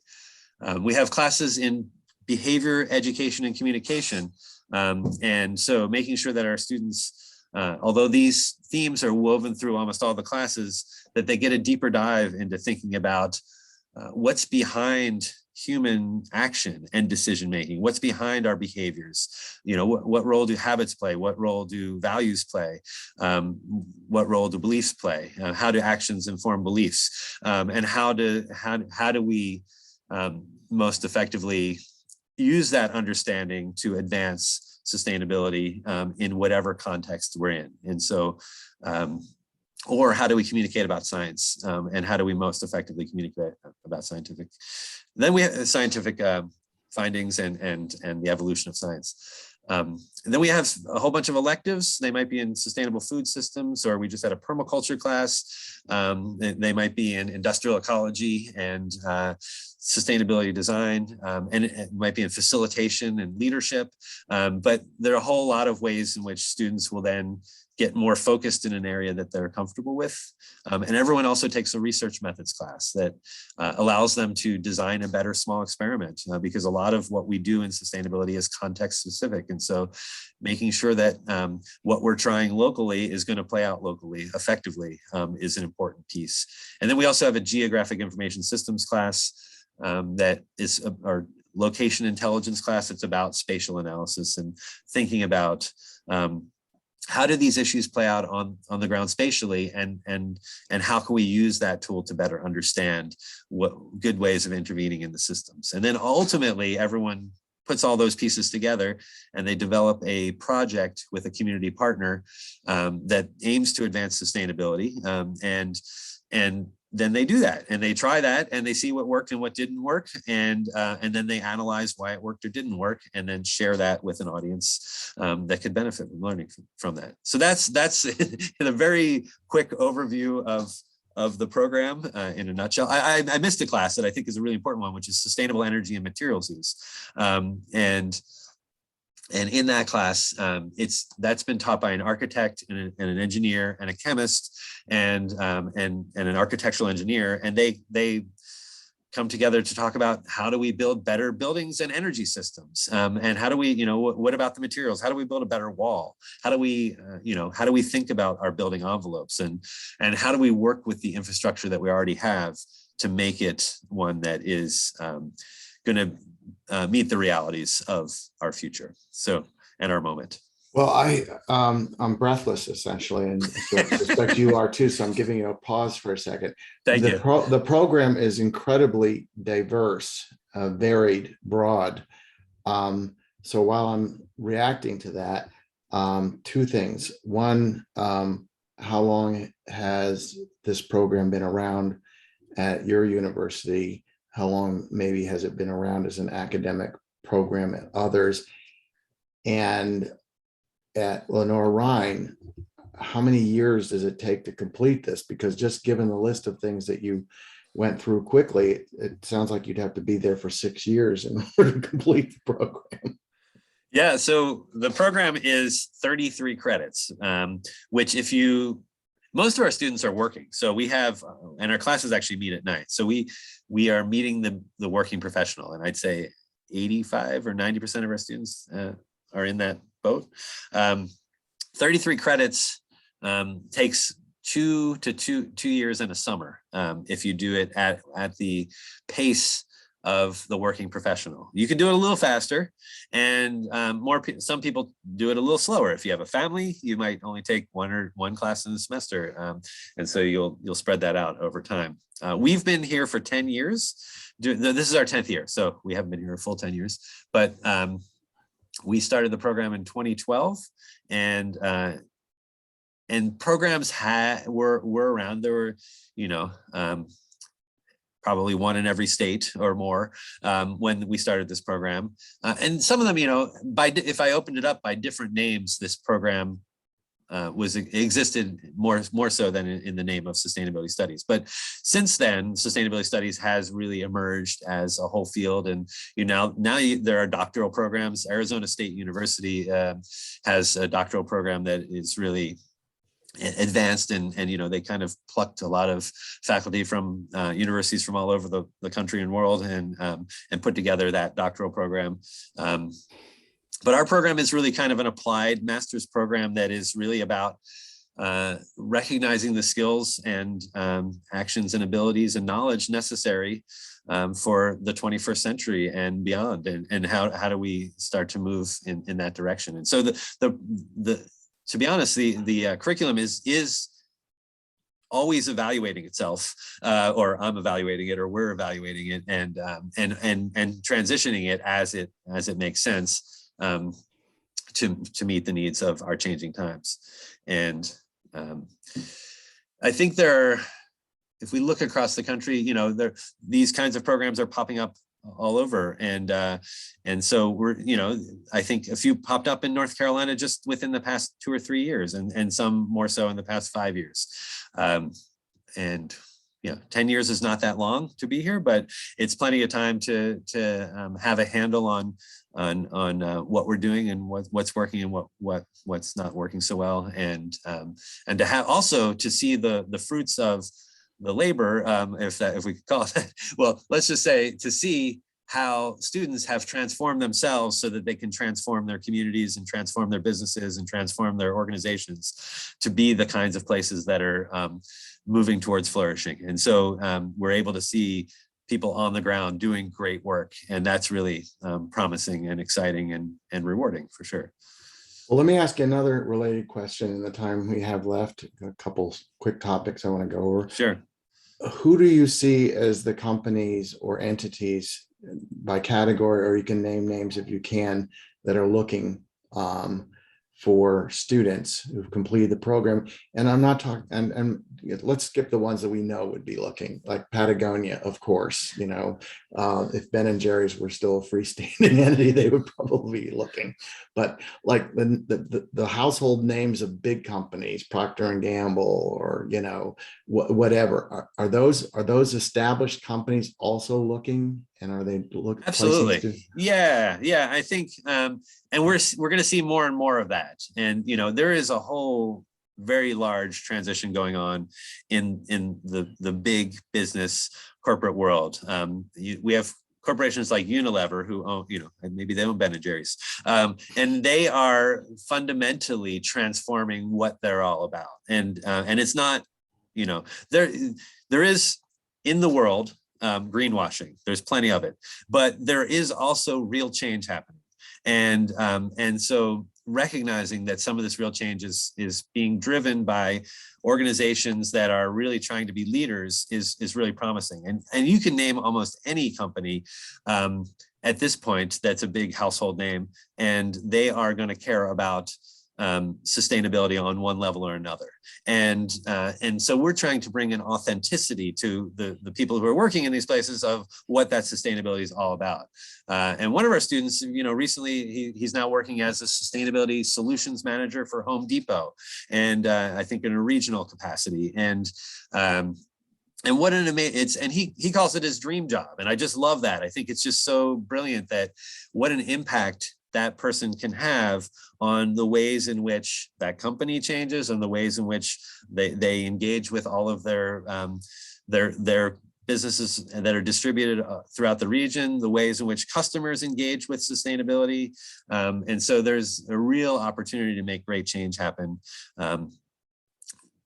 Speaker 2: We have classes in behavior, education, and communication. And so making sure that our students, although these themes are woven through almost all the classes, that they get a deeper dive into thinking about what's behind human action and decision-making, what's behind our behaviors, what role do habits play, what role do values play, what role do beliefs play, how do actions inform beliefs, and how do we most effectively use that understanding to advance sustainability in whatever context we're in. And so, or how do we communicate about science, and how do we most effectively communicate about scientific? Then we have scientific findings and the evolution of science. And then we have a whole bunch of electives. They might be in sustainable food systems, or we just had a permaculture class. They might be in industrial ecology and sustainability design, and it might be in facilitation and leadership. But there are a whole lot of ways in which students will then get more focused in an area that they're comfortable with. And everyone also takes a research methods class that allows them to design a better small experiment, because a lot of what we do in sustainability is context specific. And so making sure that what we're trying locally is going to play out locally effectively is an important piece. And then we also have a geographic information systems class that is our location intelligence class. It's about spatial analysis and thinking about how do these issues play out on the ground spatially, and how can we use that tool to better understand what good ways of intervening in the systems. And then ultimately everyone puts all those pieces together and they develop a project with a community partner that aims to advance sustainability. And then they do that and they try that and they see what worked and what didn't work. And then they analyze why it worked or didn't work, and then share that with an audience that could benefit from learning from that. So that's in a very quick overview of the program in a nutshell. I missed a class that I think is a really important one, which is sustainable energy and materials use. And in that class, that's been taught by an architect and an engineer and a chemist and an architectural engineer, and they come together to talk about how do we build better buildings and energy systems, and how do we, what about the materials? How do we build a better wall? How do we, how do we think about our building envelopes, and how do we work with the infrastructure that we already have to make it one that is going to meet the realities of our future, and our moment.
Speaker 1: Well, I'm breathless essentially, and so I suspect you are too. So I'm giving you a pause for a second.
Speaker 2: Thank you.
Speaker 1: The program is incredibly diverse, varied, broad. So while I'm reacting to that, two things. One, how long has this program been around at your university? How long maybe has it been around as an academic program at others? And at Lenoir-Rhyne, how many years does it take to complete this? Because just given the list of things that you went through quickly, it sounds like you'd have to be there for 6 years in order to complete the program.
Speaker 2: Yeah, so the program is 33 credits, which most of our students are working. So we have, and our classes actually meet at night. So we are meeting the working professional, and I'd say 85 or 90% of our students are in that boat. 33 credits takes two years and a summer if you do it at the pace of the working professional. You can do it a little faster, and some people do it a little slower. If you have a family, you might only take one class in the semester, and so you'll spread that out over time. We've been here for 10 years. This is our 10th year, so we haven't been here a full 10 years, but we started the program in 2012, and programs were around. There were, probably one in every state or more when we started this program. And some of them, if I opened it up by different names, this program existed more so than in the name of sustainability studies. But since then, sustainability studies has really emerged as a whole field. And now there are doctoral programs. Arizona State University has a doctoral program that is really advanced, and they kind of plucked a lot of faculty from universities from all over the country and world, and put together that doctoral program. But our program is really kind of an applied master's program that is really about recognizing the skills and actions and abilities and knowledge necessary for the 21st century and beyond, and how do we start to move in that direction. And so to be honest, the curriculum is always evaluating itself, or I'm evaluating it, or we're evaluating it, and transitioning it as it makes sense to meet the needs of our changing times. And I think if we look across the country, these kinds of programs are popping up all over, and so we're, I think a few popped up in North Carolina just within the past 2 or 3 years, and some more so in the past 5 years. And 10 years is not that long to be here, but it's plenty of time to have a handle on what we're doing and what's working and what's not working so well, and to have also to see the fruits of the labor, if we could call it that. Well, let's just say to see how students have transformed themselves so that they can transform their communities and transform their businesses and transform their organizations to be the kinds of places that are moving towards flourishing. And so we're able to see people on the ground doing great work. And that's really promising and exciting and rewarding for sure.
Speaker 1: Well, let me ask you another related question in the time we have left. A couple quick topics I want to go over.
Speaker 2: Sure.
Speaker 1: Who do you see as the companies or entities by category, or you can name names if you can, that are looking for students who've completed the program? And I'm not talking, and let's skip the ones that we know would be looking, like Patagonia, of course. You know, if Ben and Jerry's were still a freestanding entity, they would probably be looking. But like the household names of big companies, Procter and Gamble, or you know, whatever, are those established companies also looking? And are they looking?
Speaker 2: Absolutely. Yeah. I think, and we're going to see more and more of that. And you know, there is a whole very large transition going on in the big business corporate world. We have corporations like Unilever who own, you know, maybe they own Ben and Jerry's, and they are fundamentally transforming what they're all about. And it's not, you know, there is in the world greenwashing. There's plenty of it, but there is also real change happening. And so recognizing that some of this real change is being driven by organizations that are really trying to be leaders is really promising. And you can name almost any company at this point that's a big household name, and they are going to care about sustainability on one level or another. And so we're trying to bring an authenticity to the people who are working in these places of what that sustainability is all about. And one of our students, you know, recently he's now working as a sustainability solutions manager for Home Depot, and I think in a regional capacity. And what an amazing, and he calls it his dream job. And I just love that. I think it's just so brilliant that what an impact that person can have on the ways in which that company changes and the ways in which they engage with all of their businesses that are distributed throughout the region, the ways in which customers engage with sustainability. And so there's a real opportunity to make great change happen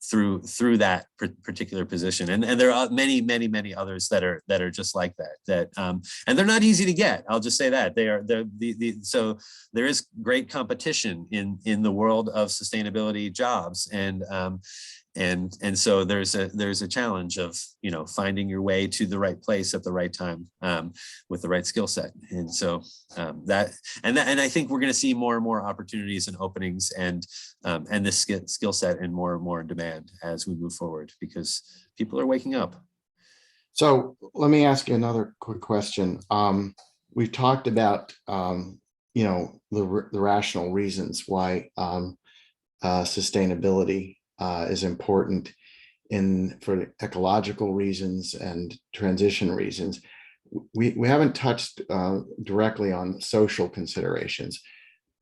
Speaker 2: through that particular position, and there are many others that are just like that and they're not easy to get. I'll just say that so there is great competition in the world of sustainability jobs, and so there's a challenge of, you know, finding your way to the right place at the right time with the right skill set. And so and I think we're going to see more and more opportunities and openings and this skill set and more in demand as we move forward, because people are waking up.
Speaker 1: So let me ask you another quick question. We've talked about you know, the rational reasons why sustainability is important for ecological reasons and transition reasons. We haven't touched directly on social considerations.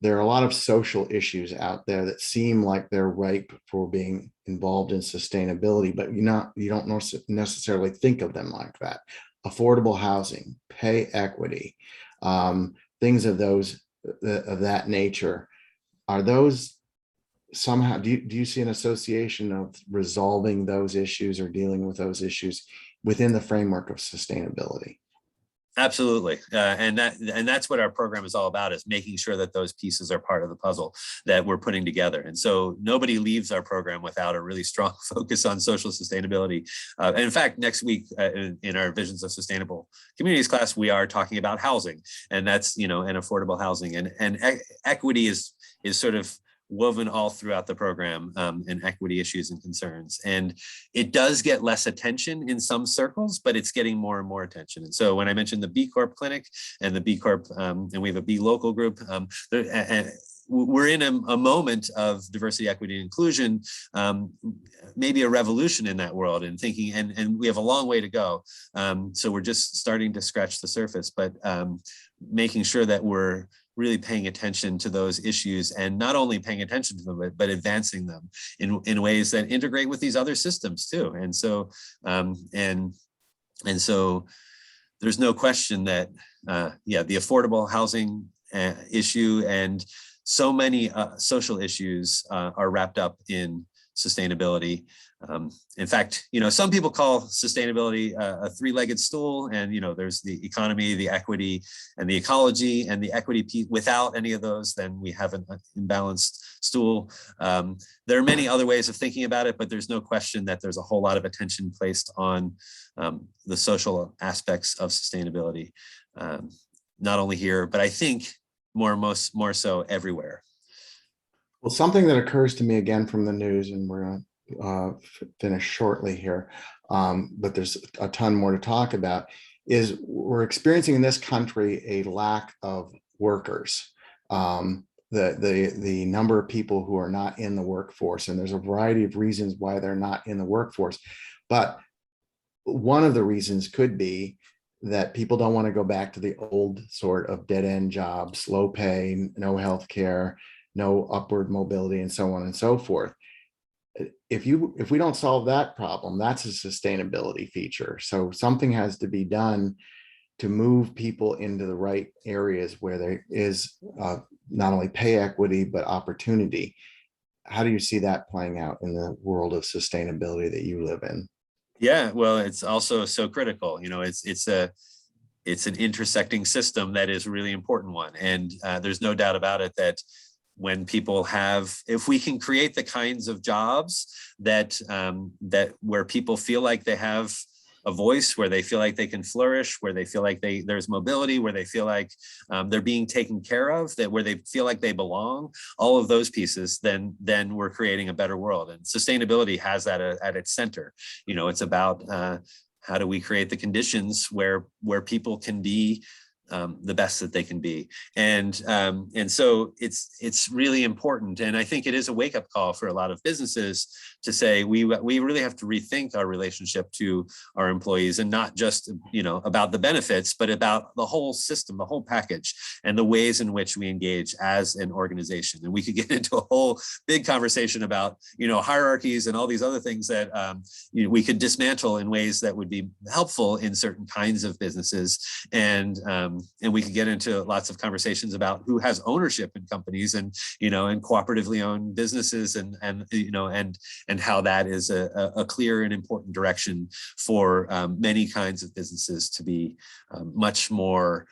Speaker 1: There are a lot of social issues out there that seem like they're ripe for being involved in sustainability, but you don't necessarily think of them like that. Affordable housing, pay equity, things of that nature. Are those somehow, do you see an association of resolving those issues or dealing with those issues within the framework of sustainability?
Speaker 2: Absolutely. And that's what our program is all about, is making sure that those pieces are part of the puzzle that we're putting together. And so nobody leaves our program without a really strong focus on social sustainability. And in fact, next week in our Visions of Sustainable Communities class, we are talking about housing, and that's, you know, and affordable housing, and equity is sort of woven all throughout the program, and equity issues and concerns. And it does get less attention in some circles, but it's getting more and more attention. And so when I mentioned the B Corp clinic and the B Corp, and we have a B local group, we're in a moment of diversity, equity, and inclusion, maybe a revolution in that world, and thinking, and we have a long way to go. So we're just starting to scratch the surface, but making sure that we're really paying attention to those issues, and not only paying attention to them, but advancing them in ways that integrate with these other systems too. And so, and so there's no question that, the affordable housing issue and so many social issues are wrapped up in sustainability. In fact, some people call sustainability a three-legged stool, and there's the economy, the equity, and the ecology. And the equity piece, without any of those, then we have an imbalanced stool. There are many other ways of thinking about it, but there's no question that there's a whole lot of attention placed on the social aspects of sustainability, not only here, but I think more so everywhere.
Speaker 1: Well, something that occurs to me again from the news, and we're going to finish shortly here, but there's a ton more to talk about, is we're experiencing in this country a lack of workers. The number of people who are not in the workforce, and there's a variety of reasons why they're not in the workforce, but one of the reasons could be that people don't want to go back to the old sort of dead-end jobs, low pay, no health care, no upward mobility, and so on and so forth. If we don't solve that problem, that's a sustainability feature. So something has to be done to move people into the right areas where there is not only pay equity, but opportunity. How do you see that playing out in the world of sustainability that you live in?
Speaker 2: Yeah, well, it's also so critical. It's an intersecting system that is a really important one. And there's no doubt about it that when people if we can create the kinds of jobs that where people feel like they have a voice, where they feel like they can flourish, where they feel like there's mobility, where they feel like they're being taken care of, where they feel like they belong, all of those pieces, then we're creating a better world. And sustainability has that at its center. It's about how do we create the conditions where people can be the best that they can be. And so it's really important. And I think it is a wake-up call for a lot of businesses to say, we really have to rethink our relationship to our employees, and not just, about the benefits, but about the whole system, the whole package, and the ways in which we engage as an organization. And we could get into a whole big conversation about, hierarchies and all these other things that we could dismantle in ways that would be helpful in certain kinds of businesses. And we could get into lots of conversations about who has ownership in companies, and and cooperatively owned businesses, and how that is a clear and important direction for many kinds of businesses to be much more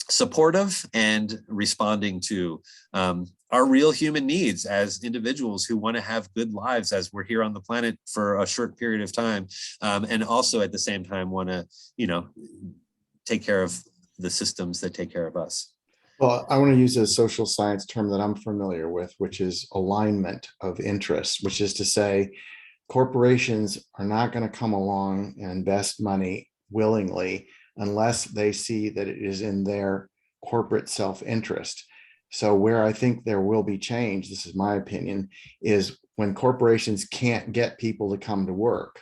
Speaker 2: supportive and responding to our real human needs as individuals who want to have good lives as we're here on the planet for a short period of time, and also at the same time want to take care of the systems that take care of us.
Speaker 1: Well, I want to use a social science term that I'm familiar with, which is alignment of interests, which is to say corporations are not going to come along and invest money willingly unless they see that it is in their corporate self-interest. So where I think there will be change, this is my opinion, is when corporations can't get people to come to work,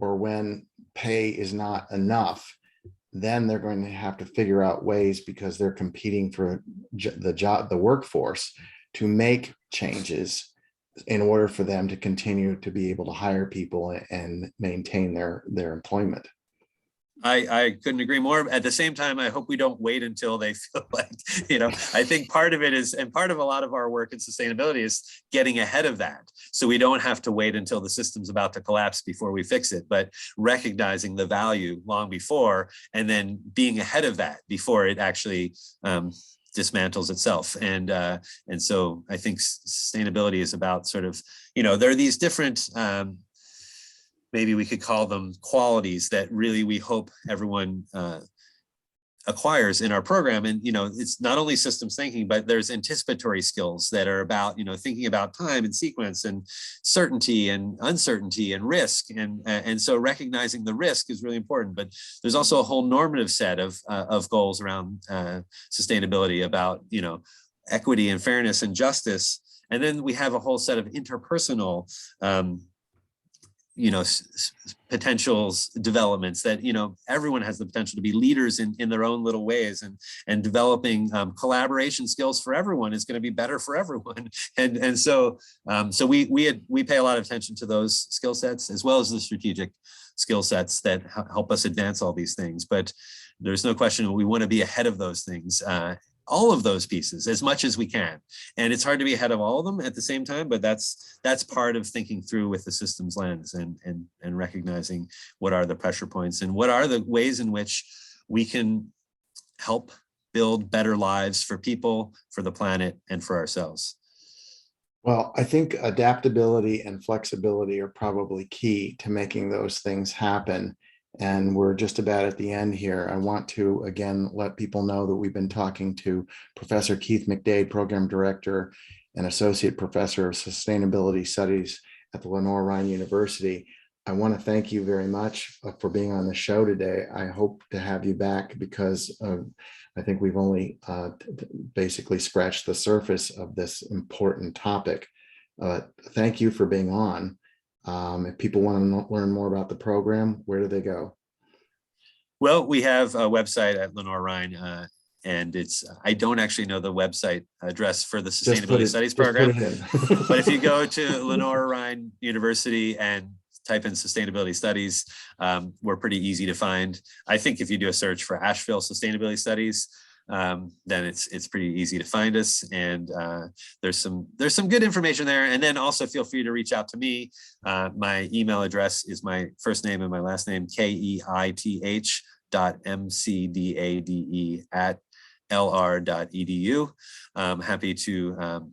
Speaker 1: or when pay is not enough, then they're going to have to figure out ways, because they're competing for the workforce, to make changes in order for them to continue to be able to hire people and maintain their employment.
Speaker 2: I couldn't agree more. At the same time, I hope we don't wait until they feel like, I think part of it is, and part of a lot of our work in sustainability is getting ahead of that. So we don't have to wait until the system's about to collapse before we fix it, but recognizing the value long before, and then being ahead of that before it actually dismantles itself. And so I think sustainability is about sort of, there are these different, maybe we could call them qualities that really we hope everyone acquires in our program. And, it's not only systems thinking, but there's anticipatory skills that are about, thinking about time and sequence and certainty and uncertainty and risk. And so recognizing the risk is really important, but there's also a whole normative set of goals around sustainability about, equity and fairness and justice. And then we have a whole set of interpersonal potentials, developments that, everyone has the potential to be leaders in their own little ways, and developing collaboration skills for everyone is going to be better for everyone. And so we pay a lot of attention to those skill sets, as well as the strategic skill sets that help us advance all these things. But there's no question we want to be ahead of those things, all of those pieces, as much as we can. And it's hard to be ahead of all of them at the same time, but that's part of thinking through with the systems lens, and recognizing what are the pressure points and what are the ways in which we can help build better lives for people, for the planet, and for ourselves.
Speaker 1: Well, I think adaptability and flexibility are probably key to making those things happen. And we're just about at the end here. I want to, again, let people know that we've been talking to Professor Keith McDade, Program Director and Associate Professor of Sustainability Studies at the Lenoir-Rhyne University. I want to thank you very much for being on the show today. I hope to have you back, because I think we've only basically scratched the surface of this important topic. Thank you for being on. If people want to learn more about the program, where do they go?
Speaker 2: Well, we have a website at Lenoir-Rhyne, and I don't actually know the website address for the Sustainability Studies program. But if you go to Lenoir-Rhyne University and type in Sustainability Studies, we're pretty easy to find. I think if you do a search for Asheville Sustainability Studies, then it's pretty easy to find us, and there's some good information there. And then also feel free to reach out to me. My email address is my first name and my last name, keith.mcdade@lr.edu. I'm happy to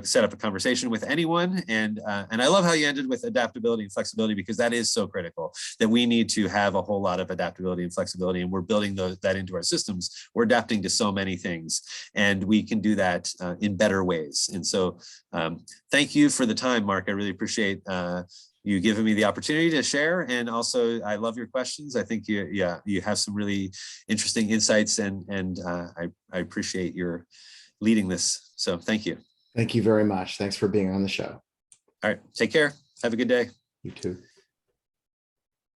Speaker 2: set up a conversation with anyone. And I love how you ended with adaptability and flexibility, because that is so critical, that we need to have a whole lot of adaptability and flexibility, and we're building that into our systems. We're adapting to so many things, and we can do that in better ways. And so thank you for the time, Mark. I really appreciate you giving me the opportunity to share. And also, I love your questions. I think you have some really interesting insights, and I appreciate your leading this. So thank you.
Speaker 1: Thank you very much. Thanks for being on the show.
Speaker 2: All right. Take care. Have a good day.
Speaker 1: You too.